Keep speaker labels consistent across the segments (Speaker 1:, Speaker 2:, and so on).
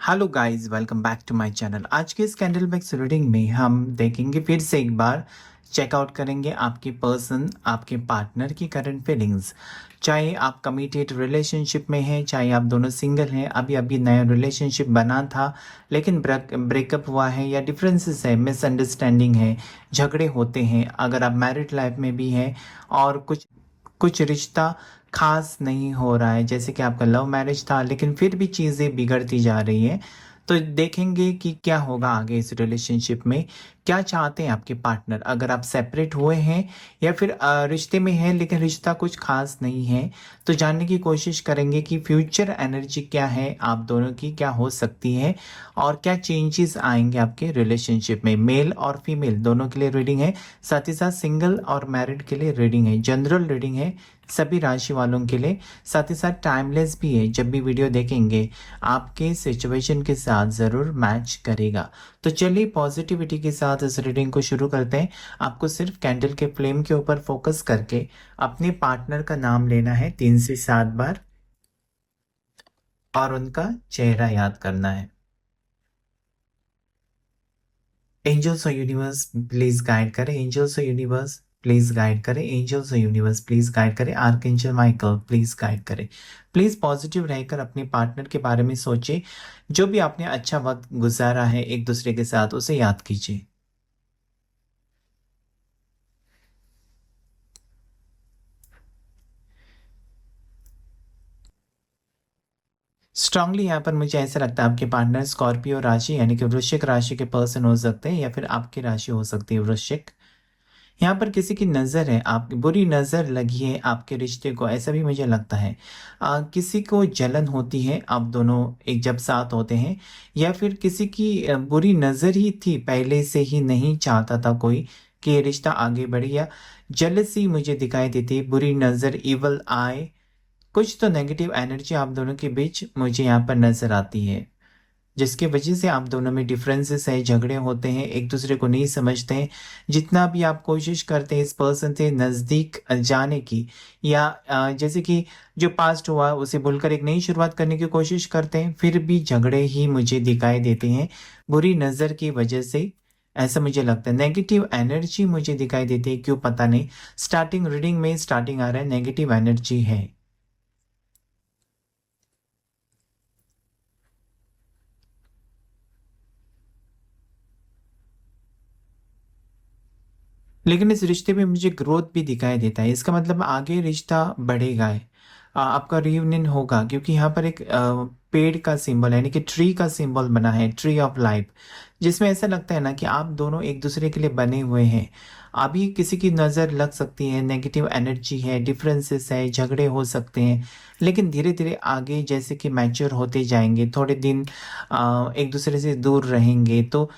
Speaker 1: Hello guys, welcome back to my channel. आज के इस कैंडल मैक्स रीडिंग में हम देखेंगे, फिर से एक बार चेकआउट करेंगे आपके पर्सन, आपके पार्टनर की करंट फीलिंग्स। चाहे आप कमिटेड रिलेशनशिप में हैं, चाहे आप दोनों सिंगल हैं, अभी अभी नया रिलेशनशिप बना था लेकिन ब्रेकअप हुआ है, या डिफरेंसेस है, मिसअंडरस्टैंडिंग है, झगड़े होते हैं। अगर आप मैरिड लाइफ में भी हैं और कुछ कुछ रिश्ता खास नहीं हो रहा है, जैसे कि आपका लव मैरिज था लेकिन फिर भी चीज़ें बिगड़ती जा रही हैं, तो देखेंगे कि क्या होगा आगे इस रिलेशनशिप में। क्या चाहते हैं आपके पार्टनर, अगर आप सेपरेट हुए हैं या फिर रिश्ते में हैं लेकिन रिश्ता कुछ खास नहीं है, तो जानने की कोशिश करेंगे कि फ्यूचर एनर्जी क्या है, आप दोनों की क्या हो सकती है और क्या चेंजेस आएंगे आपके रिलेशनशिप में। मेल और फीमेल दोनों के लिए रीडिंग है, साथ ही साथ सिंगल और मैरिड के लिए रीडिंग है, जनरल रीडिंग है सभी राशि वालों के लिए, साथ ही साथ टाइमलेस भी है। जब भी वीडियो देखेंगे आपके सिचुएशन के साथ ज़रूर मैच करेगा। तो चलिए पॉजिटिविटी के साथ इस रीडिंग को शुरू करते हैं। आपको सिर्फ कैंडल के फ्लेम के ऊपर फोकस करके अपने पार्टनर का नाम लेना है 3 से 7 बार और उनका चेहरा याद करना है। एंजल्स और यूनिवर्स प्लीज गाइड करें, एंजल्स और यूनिवर्स प्लीज गाइड करें, एंजल्स और यूनिवर्स प्लीज गाइड करें, आर्कएंजल माइकल प्लीज गाइड करें। प्लीज पॉजिटिव रहकर अपने पार्टनर के बारे में सोचें। जो भी आपने अच्छा वक्त गुजारा है एक दूसरे के साथ, उसे याद कीजिए। स्ट्रांगली यहाँ पर मुझे ऐसा लगता है आपके पार्टनर स्कॉर्पियो राशि यानी कि वृश्चिक राशि के पर्सन हो सकते हैं, या फिर आपकी राशि हो सकती है वृश्चिक। यहाँ पर किसी की नज़र है, आप बुरी नज़र लगी है आपके रिश्ते को, ऐसा भी मुझे लगता है। किसी को जलन होती है, आप दोनों एक जब साथ होते हैं, या फिर किसी की बुरी नज़र ही थी, पहले से ही नहीं चाहता था कोई कि ये रिश्ता आगे बढ़े, या जेलसी मुझे दिखाई देती है, बुरी नज़र, इवल आए, कुछ तो नेगेटिव एनर्जी आप दोनों के बीच मुझे यहाँ पर नज़र आती है, जिसकी वजह से आप दोनों में डिफरेंसेस है, झगड़े होते हैं, एक दूसरे को नहीं समझते हैं। जितना भी आप कोशिश करते हैं इस पर्सन से नज़दीक जाने की, या जैसे कि जो पास्ट हुआ उसे भूलकर एक नई शुरुआत करने की कोशिश करते हैं, फिर भी झगड़े ही मुझे दिखाई देते हैं बुरी नज़र की वजह से। ऐसा मुझे लगता है, नेगेटिव एनर्जी मुझे दिखाई देती है, क्यों पता नहीं। स्टार्टिंग रीडिंग में स्टार्टिंग आ रहा है, नेगेटिव एनर्जी है। लेकिन इस रिश्ते में मुझे ग्रोथ भी दिखाई देता है, इसका मतलब आगे रिश्ता बढ़ेगा है। आपका रियूनियन होगा, क्योंकि यहाँ पर एक पेड़ का सिंबल है, यानी कि ट्री का सिंबल बना है, ट्री ऑफ लाइफ, जिसमें ऐसा लगता है ना कि आप दोनों एक दूसरे के लिए बने हुए हैं। अभी किसी की नज़र लग सकती है, नेगेटिव एनर्जी है, डिफरेंसेस है, झगड़े हो सकते हैं, लेकिन धीरे धीरे आगे जैसे कि मैच्योर होते जाएंगे, थोड़े दिन एक दूसरे से दूर रहेंगे, तो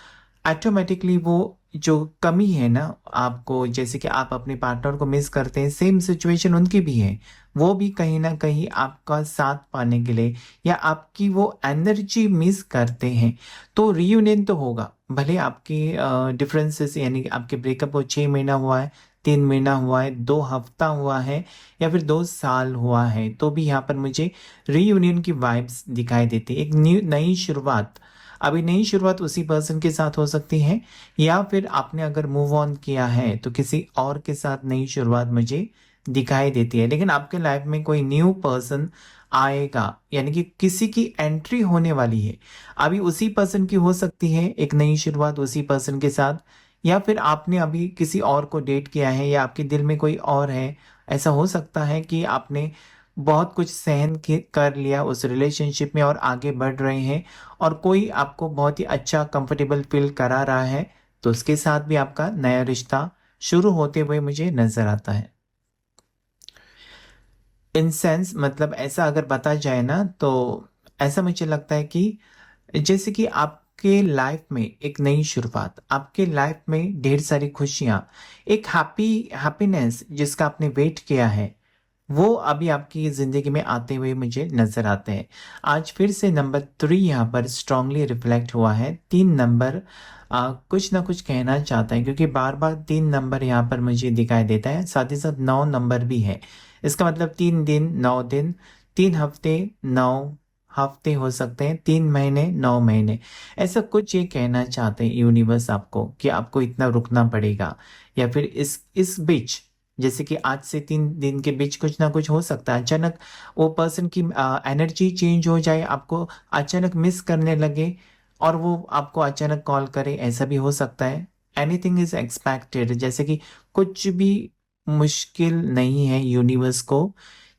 Speaker 1: ऑटोमेटिकली वो जो कमी है ना आपको, जैसे कि आप अपने पार्टनर को मिस करते हैं, सेम सिचुएशन उनकी भी है। वो भी कहीं ना कहीं आपका साथ पाने के लिए या आपकी वो एनर्जी मिस करते हैं, तो रियूनियन तो होगा। भले आपकी डिफरेंसेस, यानी कि आपके ब्रेकअप को 6 महीना हुआ है, 3 महीना हुआ है, 2 हफ्ता हुआ है, या फिर 2 साल हुआ है, तो भी यहाँ पर मुझे रियूनियन की वाइब्स दिखाई देती है। एक नई शुरुआत, अभी नई शुरुआत उसी पर्सन के साथ हो सकती है, या फिर आपने अगर मूव ऑन किया है तो किसी और के साथ नई शुरुआत मुझे दिखाई देती है। लेकिन आपके लाइफ में कोई न्यू पर्सन आएगा, यानी कि किसी की एंट्री होने वाली है। अभी उसी पर्सन की हो सकती है एक नई शुरुआत उसी पर्सन के साथ, या फिर आपने अभी किसी और को डेट किया है, या आपके दिल में कोई और है। ऐसा हो सकता है कि आपने बहुत कुछ सहन कर लिया उस रिलेशनशिप में और आगे बढ़ रहे हैं, और कोई आपको बहुत ही अच्छा कंफर्टेबल फील करा रहा है, तो उसके साथ भी आपका नया रिश्ता शुरू होते हुए मुझे नजर आता है। इन सेंस मतलब ऐसा अगर बता जाए ना, तो ऐसा मुझे लगता है कि जैसे कि आपके लाइफ में एक नई शुरुआत, आपके लाइफ में ढेर सारी खुशियाँ, एक हैप्पीनेस जिसका आपने वेट किया है, वो अभी आपकी ज़िंदगी में आते हुए मुझे नज़र आते हैं। आज फिर से नंबर 3 यहाँ पर स्ट्रांगली रिफ्लेक्ट हुआ है। 3 नंबर कुछ ना कुछ कहना चाहता है, क्योंकि बार बार 3 नंबर यहाँ पर मुझे दिखाई देता है, साथ ही साथ 9 नंबर भी है। इसका मतलब 3 दिन, 9 दिन, 3 हफ्ते, 9 हफ्ते हो सकते हैं, 3 महीने, 9 महीने, ऐसा कुछ ये कहना चाहते हैं यूनिवर्स आपको कि आपको इतना रुकना पड़ेगा। या फिर इस बीच, जैसे कि आज से 3 दिन के बीच कुछ ना कुछ हो सकता है, अचानक वो पर्सन की एनर्जी चेंज हो जाए, आपको अचानक मिस करने लगे और वो आपको अचानक कॉल करे, ऐसा भी हो सकता है। एनीथिंग इज एक्सपेक्टेड, जैसे कि कुछ भी मुश्किल नहीं है यूनिवर्स को।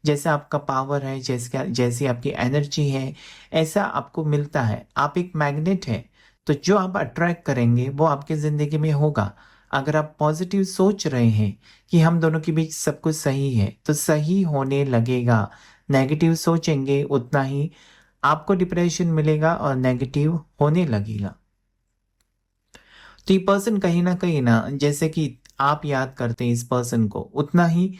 Speaker 1: जैसा आपका पावर है, जैसी आपकी एनर्जी है, ऐसा आपको मिलता है। आप एक मैग्नेट है, तो जो आप अट्रैक्ट करेंगे वो आपके ज़िंदगी में होगा। अगर आप पॉजिटिव सोच रहे हैं कि हम दोनों के बीच सब कुछ सही है, तो सही होने लगेगा। नेगेटिव सोचेंगे उतना ही आपको डिप्रेशन मिलेगा और नेगेटिव होने लगेगा। तो ये पर्सन कहीं ना जैसे कि आप याद करते हैं इस पर्सन को, उतना ही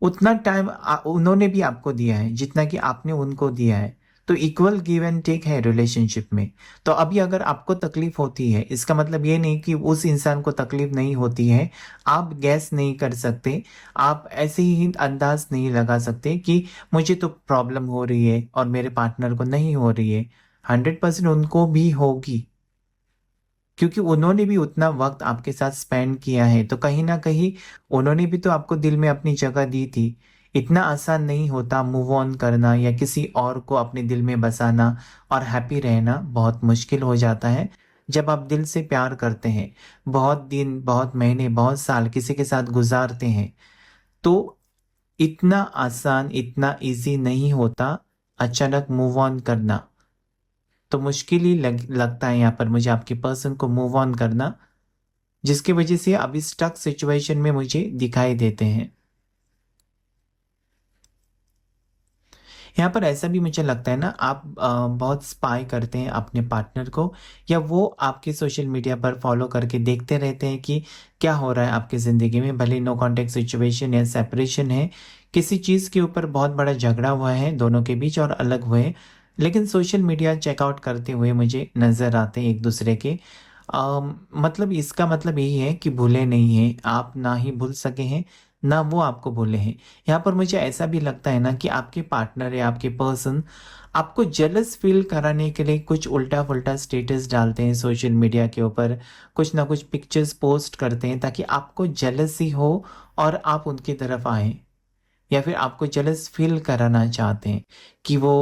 Speaker 1: उतना टाइम उन्होंने भी आपको दिया है जितना कि आपने उनको दिया है। तो इक्वल गिव एंड टेक है रिलेशनशिप में। तो अभी अगर आपको तकलीफ होती है, इसका मतलब ये नहीं कि उस इंसान को तकलीफ नहीं होती है। आप गैस नहीं कर सकते, आप ऐसे ही अंदाज नहीं लगा सकते कि मुझे तो प्रॉब्लम हो रही है और मेरे पार्टनर को नहीं हो रही है। 100% उनको भी होगी, क्योंकि उन्होंने भी उतना वक्त आपके साथ स्पेंड किया है। तो कहीं ना कहीं उन्होंने भी तो आपको दिल में अपनी जगह दी थी। इतना आसान नहीं होता मूव ऑन करना या किसी और को अपने दिल में बसाना और हैप्पी रहना बहुत मुश्किल हो जाता है। जब आप दिल से प्यार करते हैं, बहुत दिन, बहुत महीने, बहुत साल किसी के साथ गुजारते हैं, तो इतना आसान, इतना इजी नहीं होता अचानक मूव ऑन करना। तो मुश्किल ही लगता है यहाँ पर मुझे आपके पर्सन को मूव ऑन करना, जिसकी वजह से अभी स्टक सिचुएशन में मुझे दिखाई देते हैं। यहाँ पर ऐसा भी मुझे लगता है ना, आप बहुत स्पाई करते हैं अपने पार्टनर को, या वो आपके सोशल मीडिया पर फॉलो करके देखते रहते हैं कि क्या हो रहा है आपकी ज़िंदगी में। भले नो कॉन्टेक्ट सिचुएशन या सेपरेशन है, किसी चीज़ के ऊपर बहुत बड़ा झगड़ा हुआ है दोनों के बीच और अलग हुए, लेकिन सोशल मीडिया चेकआउट करते हुए मुझे नज़र आते हैं एक दूसरे के। मतलब इसका मतलब यही है कि भूले नहीं हैं आप, ना ही भूल सके हैं, ना वो आपको भूले हैं। यहाँ पर मुझे ऐसा भी लगता है ना कि आपके पार्टनर या आपके पर्सन आपको जेलस फील कराने के लिए कुछ उल्टा पुल्टा स्टेटस डालते हैं सोशल मीडिया के ऊपर, कुछ ना कुछ पिक्चर्स पोस्ट करते हैं ताकि आपको जेलसी हो और आप उनकी तरफ आएं। या फिर आपको जेलस फील कराना चाहते हैं कि वो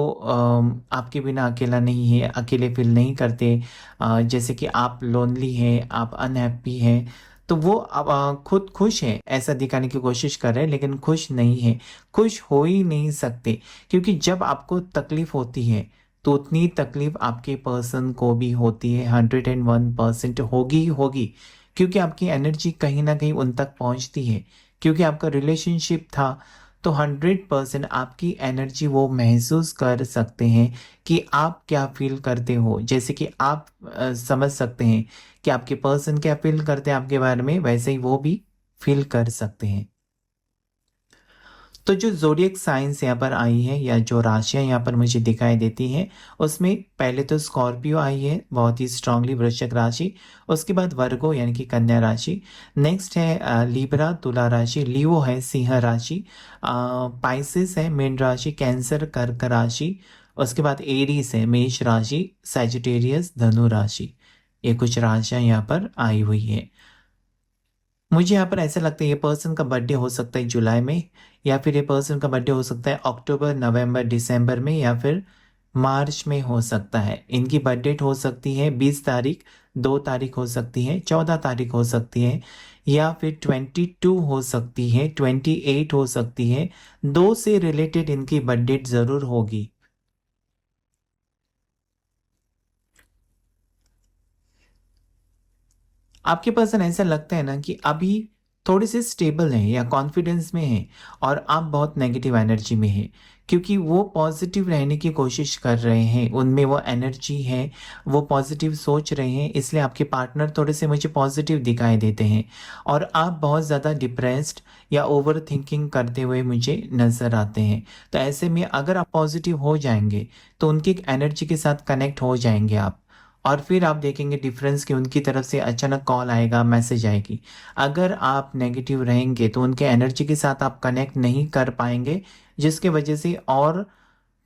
Speaker 1: आपके बिना अकेला नहीं है, अकेले फील नहीं करते। जैसे कि आप लोनली हैं, आप अनहैप्पी हैं, तो वो अब खुद खुश है ऐसा दिखाने की कोशिश कर रहे हैं, लेकिन खुश नहीं है। खुश हो ही नहीं सकते, क्योंकि जब आपको तकलीफ होती है तो उतनी तकलीफ आपके पर्सन को भी होती है। 101% होगी ही होगी, क्योंकि आपकी एनर्जी कहीं ना कहीं उन तक पहुंचती है। क्योंकि आपका रिलेशनशिप था, तो 100% आपकी एनर्जी वो महसूस कर सकते हैं कि आप क्या फील करते हो। जैसे कि आप समझ सकते हैं कि आपके पर्सन क्या फील करते हैं आपके बारे में, वैसे ही वो भी फील कर सकते हैं। तो जो ज़ोडिएक साइंस यहाँ पर आई है, या जो राशियाँ यहाँ पर मुझे दिखाई देती हैं, उसमें पहले तो स्कॉर्पियो आई है बहुत ही स्ट्रांगली, वृश्चिक राशि। उसके बाद वर्गो यानी कि कन्या राशि। नेक्स्ट है लिब्रा तुला राशि, लियो है सिंह राशि, पाइसिस है मीन राशि, कैंसर कर्क राशि। उसके बाद एरीस है मेष राशि, सैजिटेरियस धनु राशि। ये कुछ राशियाँ यहाँ पर आई हुई है। मुझे यहाँ पर ऐसा लगता है ये पर्सन का बर्थडे हो सकता है जुलाई में, या फिर ये पर्सन का बर्थडे हो सकता है अक्टूबर, नवंबर, दिसंबर में, या फिर मार्च में हो सकता है। इनकी बर्थ डेट हो सकती है 20 तारीख, 2 तारीख हो सकती है, 14 तारीख हो सकती है, या फिर 22 हो सकती है, 28 हो सकती है। दो से रिलेटेड इनकी बर्थ डेट ज़रूर होगी। आपके पर्सन ऐसा लगता है ना कि अभी थोड़े से स्टेबल हैं या कॉन्फिडेंस में हैं, और आप बहुत नेगेटिव एनर्जी में हैं, क्योंकि वो पॉजिटिव रहने की कोशिश कर रहे हैं, उनमें वो एनर्जी है, वो पॉजिटिव सोच रहे हैं। इसलिए आपके पार्टनर थोड़े से मुझे पॉजिटिव दिखाई देते हैं, और आप बहुत ज़्यादा डिप्रेस्ड या ओवर थिंकिंग करते हुए मुझे नज़र आते हैं। तो ऐसे में अगर आप पॉजिटिव हो जाएंगे तो उनकी एनर्जी के साथ कनेक्ट हो जाएंगे आप, और फिर आप देखेंगे डिफरेंस कि उनकी तरफ से अचानक कॉल आएगा, मैसेज आएगी। अगर आप नेगेटिव रहेंगे तो उनके एनर्जी के साथ आप कनेक्ट नहीं कर पाएंगे, जिसके वजह से और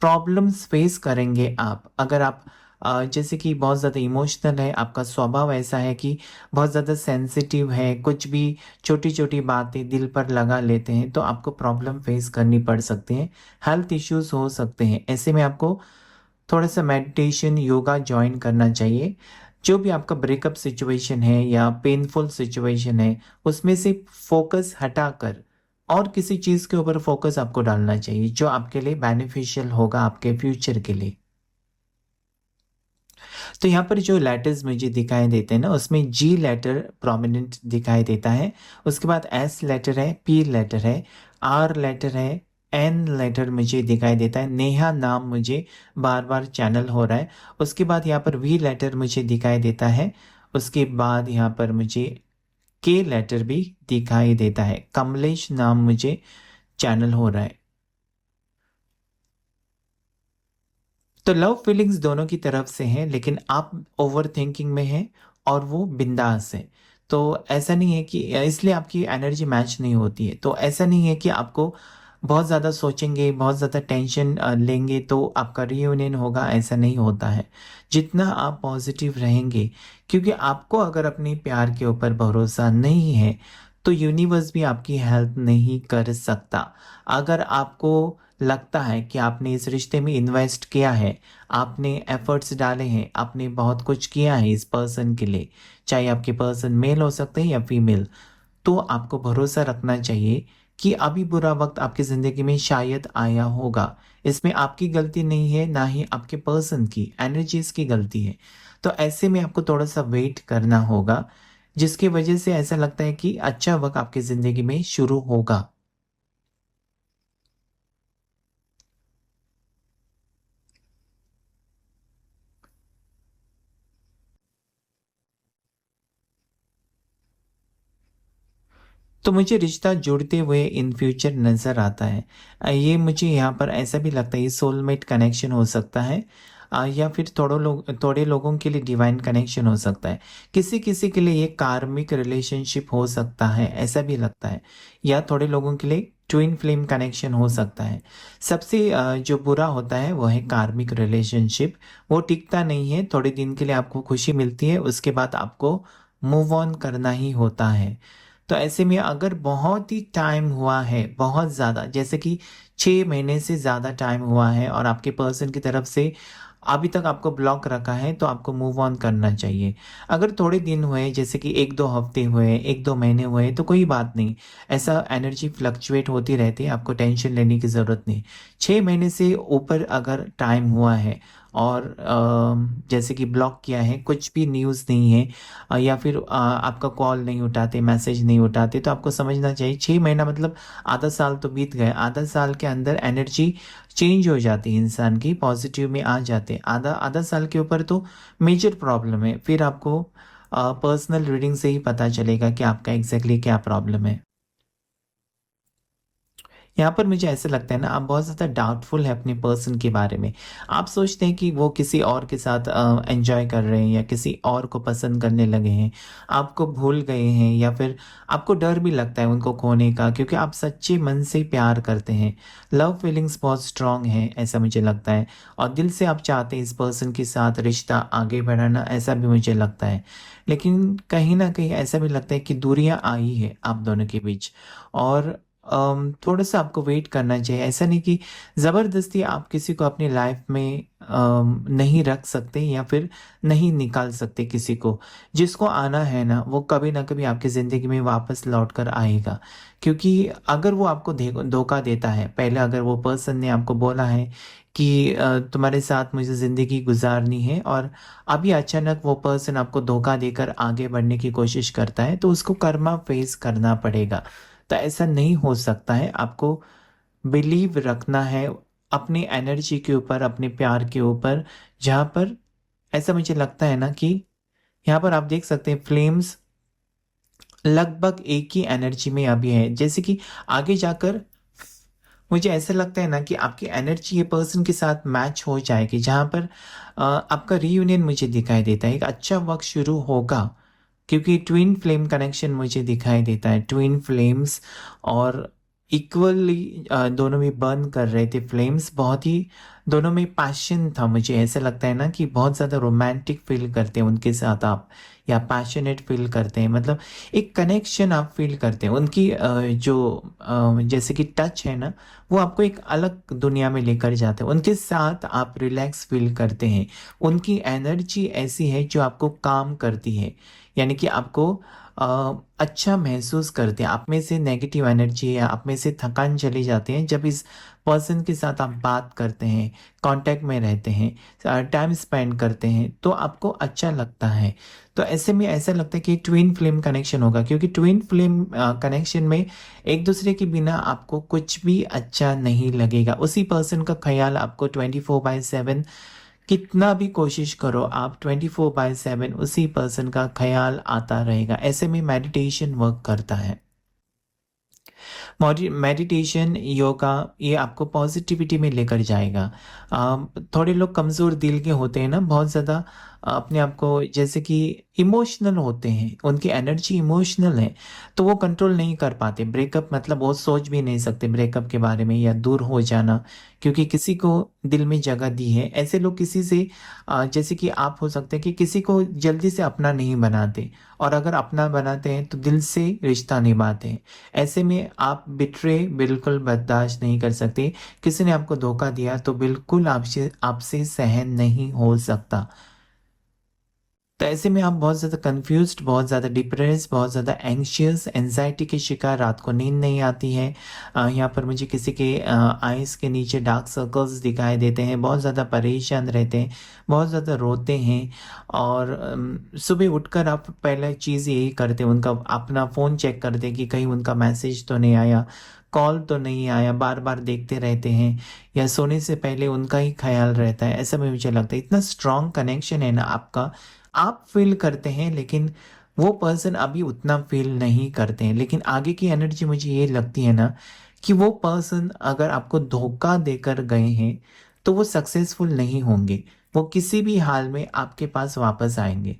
Speaker 1: प्रॉब्लम्स फेस करेंगे आप। अगर आप जैसे कि बहुत ज़्यादा इमोशनल है, आपका स्वभाव ऐसा है कि बहुत ज़्यादा सेंसिटिव है, कुछ भी छोटी छोटी बातें दिल पर लगा लेते हैं, तो आपको प्रॉब्लम फेस करनी पड़ सकती है, हेल्थ इश्यूज हो सकते हैं। ऐसे में आपको थोड़ा सा मेडिटेशन योगा ज्वाइन करना चाहिए। जो भी आपका ब्रेकअप सिचुएशन है या पेनफुल सिचुएशन है, उसमें से फोकस हटाकर और किसी चीज़ के ऊपर फोकस आपको डालना चाहिए जो आपके लिए बेनिफिशियल होगा आपके फ्यूचर के लिए। तो यहाँ पर जो लेटर्स मुझे दिखाई देते हैं ना, उसमें जी लेटर प्रोमिनेंट दिखाई देता है, उसके बाद एस लेटर है, पी लेटर है, आर लेटर है, एन लेटर मुझे दिखाई देता है, नेहा नाम मुझे बार बार चैनल हो रहा है। उसके बाद यहाँ पर वी लेटर मुझे दिखाई देता है। उसके बाद यहाँ पर मुझे के लेटर भी दिखाई देता है, कमलेश नाम मुझे चैनल हो रहा है। तो लव फीलिंग्स दोनों की तरफ से हैं, लेकिन आप ओवर थिंकिंग में हैं और वो बिंदास है। तो ऐसा नहीं है कि इसलिए आपकी एनर्जी मैच नहीं होती है। तो ऐसा नहीं है कि आपको बहुत ज़्यादा सोचेंगे, बहुत ज़्यादा टेंशन लेंगे तो आपका रियूनियन होगा, ऐसा नहीं होता है। जितना आप पॉजिटिव रहेंगे, क्योंकि आपको अगर अपने प्यार के ऊपर भरोसा नहीं है तो यूनिवर्स भी आपकी हेल्प नहीं कर सकता। अगर आपको लगता है कि आपने इस रिश्ते में इन्वेस्ट किया है, आपने एफर्ट्स डाले हैं, आपने बहुत कुछ किया है इस पर्सन के लिए, चाहे आपके पर्सन मेल हो सकते हैं या फीमेल, तो आपको भरोसा रखना चाहिए कि अभी बुरा वक्त आपकी ज़िंदगी में शायद आया होगा। इसमें आपकी गलती नहीं है, ना ही आपके पर्सन की, एनर्जीज की गलती है। तो ऐसे में आपको थोड़ा सा वेट करना होगा, जिसकी वजह से ऐसा लगता है कि अच्छा वक्त आपकी ज़िंदगी में शुरू होगा। तो मुझे रिश्ता जुड़ते हुए इन फ्यूचर नज़र आता है। ये मुझे यहाँ पर ऐसा भी लगता है ये सोलमेट कनेक्शन हो सकता है, या फिर थोड़े लोगों के लिए डिवाइन कनेक्शन हो सकता है। किसी किसी के लिए ये कार्मिक रिलेशनशिप हो सकता है, ऐसा भी लगता है। या थोड़े लोगों के लिए ट्विन फ्लेम कनेक्शन हो सकता है। सबसे जो बुरा होता है वो है कार्मिक रिलेशनशिप। वो टिकता नहीं है, थोड़े दिन के लिए आपको खुशी मिलती है, उसके बाद आपको मूव ऑन करना ही होता है। तो ऐसे में अगर बहुत ही टाइम हुआ है, बहुत ज़्यादा, जैसे कि 6 महीने से ज़्यादा टाइम हुआ है और आपके पर्सन की तरफ से अभी तक आपको ब्लॉक रखा है, तो आपको मूव ऑन करना चाहिए। अगर थोड़े दिन हुए, जैसे कि 1-2 हफ्ते हुए, 1-2 महीने हुए, तो कोई बात नहीं। ऐसा एनर्जी फ्लक्चुएट होती रहती है, आपको टेंशन लेने की ज़रूरत नहीं। 6 महीने से ऊपर अगर टाइम हुआ है और जैसे कि ब्लॉक किया है, कुछ भी न्यूज़ नहीं है, या फिर आपका कॉल नहीं उठाते, मैसेज नहीं उठाते, तो आपको समझना चाहिए 6 महीना मतलब आधा साल तो बीत गए। आधा साल के अंदर एनर्जी चेंज हो जाती है, इंसान की पॉजिटिव में आ जाते हैं। आधा आधा साल के ऊपर तो मेजर प्रॉब्लम है, फिर आपको पर्सनल रीडिंग से ही पता चलेगा कि आपका एग्जैक्टली क्या प्रॉब्लम है। यहाँ पर मुझे ऐसा लगता है ना, आप बहुत ज़्यादा डाउटफुल है अपने पर्सन के बारे में। आप सोचते हैं कि वो किसी और के साथ एंजॉय कर रहे हैं या किसी और को पसंद करने लगे हैं, आपको भूल गए हैं, या फिर आपको डर भी लगता है उनको खोने का, क्योंकि आप सच्चे मन से प्यार करते हैं। लव फीलिंग्स बहुत स्ट्रांग हैं, ऐसा मुझे लगता है, और दिल से आप चाहते हैं इस पर्सन के साथ रिश्ता आगे बढ़ाना, ऐसा भी मुझे लगता है। लेकिन कहीं ना कहीं ऐसा भी लगता है कि दूरियां आई है आप दोनों के बीच, और थोड़ा सा आपको वेट करना चाहिए। ऐसा नहीं कि ज़बरदस्ती आप किसी को अपनी लाइफ में नहीं रख सकते या फिर नहीं निकाल सकते किसी को। जिसको आना है ना, वो कभी ना कभी आपकी ज़िंदगी में वापस लौट कर आएगा। क्योंकि अगर वो आपको धोखा देता है, पहले अगर वो पर्सन ने आपको बोला है कि तुम्हारे साथ मुझे ज़िंदगी गुजारनी है, और अभी अचानक वो पर्सन आपको धोखा देकर आगे बढ़ने की कोशिश करता है, तो उसको कर्मा फेस करना पड़ेगा। तो ऐसा नहीं हो सकता है। आपको बिलीव रखना है अपनी एनर्जी के ऊपर, अपने प्यार के ऊपर, जहाँ पर ऐसा मुझे लगता है ना कि यहाँ पर आप देख सकते हैं फ्लेम्स लगभग एक ही एनर्जी में अभी है। जैसे कि आगे जाकर मुझे ऐसा लगता है ना कि आपकी एनर्जी ये पर्सन के साथ मैच हो जाएगी, जहाँ पर आपका रीयूनियन मुझे दिखाई देता है, एक अच्छा वक्त शुरू होगा। क्योंकि ट्विन फ्लेम कनेक्शन मुझे दिखाई देता है, ट्विन फ्लेम्स, और इक्वली दोनों में बर्न कर रहे थे फ्लेम्स। बहुत ही दोनों में पैशन था। मुझे ऐसा लगता है ना कि बहुत ज़्यादा रोमांटिक फील करते हैं उनके साथ आप, या पैशनेट फील करते हैं, मतलब एक कनेक्शन आप फील करते हैं उनकी जैसे कि टच है ना, वो आपको एक अलग दुनिया में लेकर जाते हैं। उनके साथ आप रिलैक्स फील करते हैं। उनकी एनर्जी ऐसी है जो आपको काम करती है, यानी कि आपको अच्छा महसूस करते हैं। आप में से नेगेटिव एनर्जी या आप में से थकान चली जाती है जब इस पर्सन के साथ आप बात करते हैं, कांटेक्ट में रहते हैं, टाइम स्पेंड करते हैं, तो आपको अच्छा लगता है। तो ऐसे में ऐसा लगता है कि ट्विन फ्लेम कनेक्शन होगा, क्योंकि ट्विन फ्लेम कनेक्शन में एक दूसरे के बिना आपको कुछ भी अच्छा नहीं लगेगा। उसी पर्सन का ख्याल आपको 24/7, कितना भी कोशिश करो आप, 24/7 उसी पर्सन का ख्याल आता रहेगा। ऐसे में मेडिटेशन वर्क करता है। मेडिटेशन, योगा, ये आपको पॉजिटिविटी में लेकर जाएगा। थोड़े लोग कमज़ोर दिल के होते हैं ना, बहुत ज़्यादा अपने आप को जैसे कि इमोशनल होते हैं, उनकी एनर्जी इमोशनल है, तो वो कंट्रोल नहीं कर पाते। ब्रेकअप मतलब वो सोच भी नहीं सकते ब्रेकअप के बारे में, या दूर हो जाना, क्योंकि किसी को दिल में जगह दी है। ऐसे लोग किसी से जैसे कि आप हो सकते हैं कि किसी को जल्दी से अपना नहीं बनाते, और अगर अपना बनाते हैं तो दिल से रिश्ता निभाते हैं। ऐसे में आप बिट्रे बिल्कुल बर्दाश्त नहीं कर सकते। किसी ने आपको धोखा दिया तो बिल्कुल आपसे आपसे सहन नहीं हो सकता। तो ऐसे में आप बहुत ज़्यादा कंफ्यूज्ड, बहुत ज़्यादा डिप्रेस, बहुत ज़्यादा एंग्शियस, एंजाइटी के शिकार, रात को नींद नहीं आती है। यहाँ पर मुझे किसी के आइज़ के नीचे डार्क सर्कल्स दिखाई देते हैं, बहुत ज़्यादा परेशान रहते हैं, बहुत ज़्यादा रोते हैं। और सुबह उठकर आप पहले चीज़ यही करते हैं, उनका अपना फ़ोन चेक करते हैं कि कहीं उनका मैसेज तो नहीं आया, कॉल तो नहीं आया, बार बार देखते रहते हैं, या सोने से पहले उनका ही ख्याल रहता है। ऐसा में मुझे लगता है इतना स्ट्रॉन्ग कनेक्शन है ना आपका, आप फील करते हैं, लेकिन वो पर्सन अभी उतना फील नहीं करते हैं। लेकिन आगे की एनर्जी मुझे ये लगती है ना कि वो पर्सन अगर आपको धोखा देकर गए हैं तो वो सक्सेसफुल नहीं होंगे। वो किसी भी हाल में आपके पास वापस आएंगे,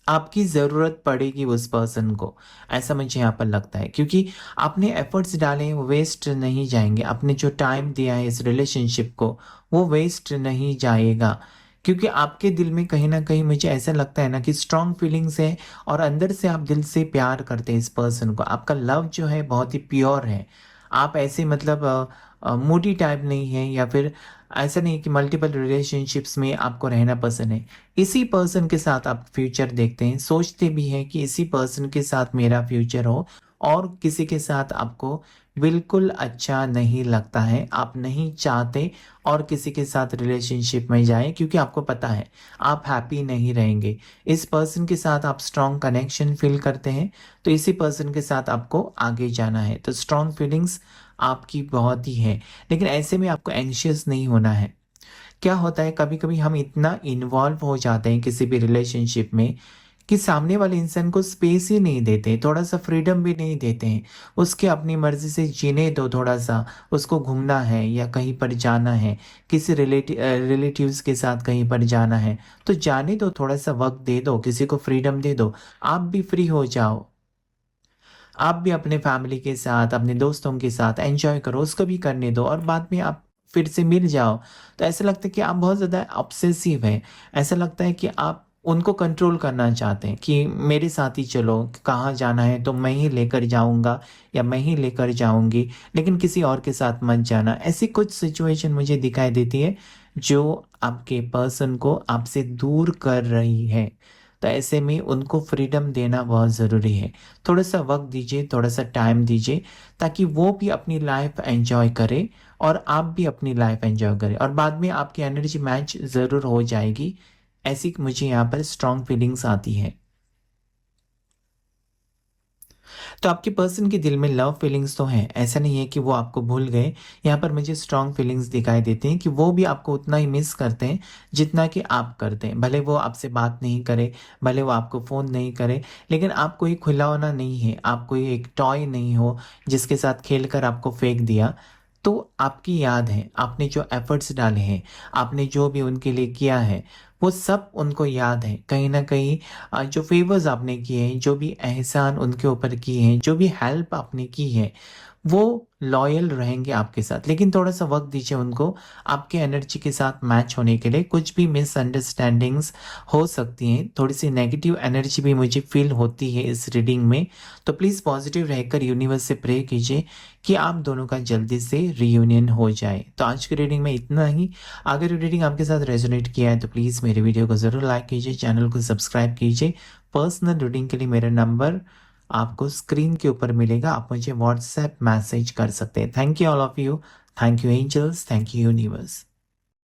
Speaker 1: आपकी ज़रूरत पड़ेगी उस पर्सन को। ऐसा मुझे यहाँ पर लगता है, क्योंकि आपने एफर्ट्स डाले हैं वो वेस्ट नहीं जाएंगे। आपने जो टाइम दिया है इस रिलेशनशिप को, वो वेस्ट नहीं जाएगा, क्योंकि आपके दिल में कहीं ना कहीं मुझे ऐसा लगता है ना कि स्ट्रॉन्ग फीलिंग्स है, और अंदर से आप दिल से प्यार करते हैं इस पर्सन को। आपका लव जो है बहुत ही प्योर है। आप ऐसे मतलब मूडी टाइप नहीं है, या फिर ऐसा नहीं कि मल्टीपल रिलेशनशिप्स में आपको रहना पसंद है। इसी पर्सन के साथ आप फ्यूचर देखते हैं, सोचते भी हैं कि इसी पर्सन के साथ मेरा फ्यूचर हो, और किसी के साथ आपको बिल्कुल अच्छा नहीं लगता है, आप नहीं चाहते और किसी के साथ रिलेशनशिप में जाएं, क्योंकि आपको पता है आप हैप्पी नहीं रहेंगे। इस पर्सन के साथ आप स्ट्रॉन्ग कनेक्शन फील करते हैं, तो इसी पर्सन के साथ आपको आगे जाना है। तो स्ट्रॉन्ग फीलिंग्स आपकी बहुत ही है, लेकिन ऐसे में आपको एंशियस नहीं होना है। क्या होता है, कभी कभी हम इतना इन्वॉल्व हो जाते हैं किसी भी रिलेशनशिप में कि सामने वाले इंसान को स्पेस ही नहीं देते, थोड़ा सा फ्रीडम भी नहीं देते हैं। उसके अपनी मर्जी से जीने दो, थोड़ा सा उसको घूमना है या कहीं पर जाना है, किसी रिलेटिव्स के साथ कहीं पर जाना है तो जाने दो, थोड़ा सा वक्त दे दो, किसी को फ्रीडम दे दो, आप भी फ्री हो जाओ। आप भी अपने फैमिली के साथ, अपने दोस्तों के साथ एंजॉय करो, उसको भी करने दो, और बाद में आप फिर से मिल जाओ। तो ऐसा लगता है कि आप बहुत ज़्यादा ऑब्सेसिव हैं। ऐसा लगता है कि आप उनको कंट्रोल करना चाहते हैं कि मेरे साथ ही चलो, कहाँ जाना है तो मैं ही लेकर जाऊंगा या मैं ही लेकर जाऊंगी, लेकिन किसी और के साथ मत जाना। ऐसी कुछ सिचुएशन मुझे दिखाई देती है जो आपके पर्सन को आपसे दूर कर रही है। तो ऐसे में उनको फ्रीडम देना बहुत ज़रूरी है। थोड़ा सा वक्त दीजिए, थोड़ा सा टाइम दीजिए, ताकि वो भी अपनी लाइफ एंजॉय करे और आप भी अपनी लाइफ एंजॉय करें, और बाद में आपकी एनर्जी मैच ज़रूर हो जाएगी। ऐसी मुझे यहाँ पर स्ट्रॉन्ग फीलिंग्स आती है। तो आपके पर्सन के दिल में लव फीलिंग्स तो हैं, ऐसा नहीं है कि वो आपको भूल गए। यहाँ पर मुझे स्ट्रॉन्ग फीलिंग्स दिखाई देती हैं कि वो भी आपको उतना ही मिस करते हैं जितना कि आप करते हैं। भले वो आपसे बात नहीं करे, भले वो आपको फ़ोन नहीं करे, लेकिन आप कोई खिलौना नहीं है, आप कोई एक टॉय नहीं हो जिसके साथ खेल कर आपको फेंक दिया। तो आपकी याद है, आपने जो एफर्ट्स डाले हैं, आपने जो भी उनके लिए किया है, वो सब उनको याद है। कहीं ना कहीं जो फेवर्स आपने किए हैं, जो भी एहसान उनके ऊपर किए हैं, जो भी हेल्प आपने की है, वो लॉयल रहेंगे आपके साथ, लेकिन थोड़ा सा वक्त दीजिए उनको आपके एनर्जी के साथ मैच होने के लिए। कुछ भी मिसअंडरस्टैंडिंग्स हो सकती हैं, थोड़ी सी नेगेटिव एनर्जी भी मुझे फील होती है इस रीडिंग में। तो प्लीज़ पॉजिटिव रहकर यूनिवर्स से प्रे कीजिए कि आप दोनों का जल्दी से रीयूनियन हो जाए। तो आज की रीडिंग में इतना ही। अगर रीडिंग आपके साथ रेजोनेट किया है तो प्लीज़ मेरे वीडियो को ज़रूर लाइक कीजिए, चैनल को सब्सक्राइब कीजिए। पर्सनल रीडिंग के लिए मेरा नंबर आपको स्क्रीन के ऊपर मिलेगा, आप मुझे व्हाट्सएप मैसेज कर सकते हैं। Thank you all of you, thank you angels, thank you universe.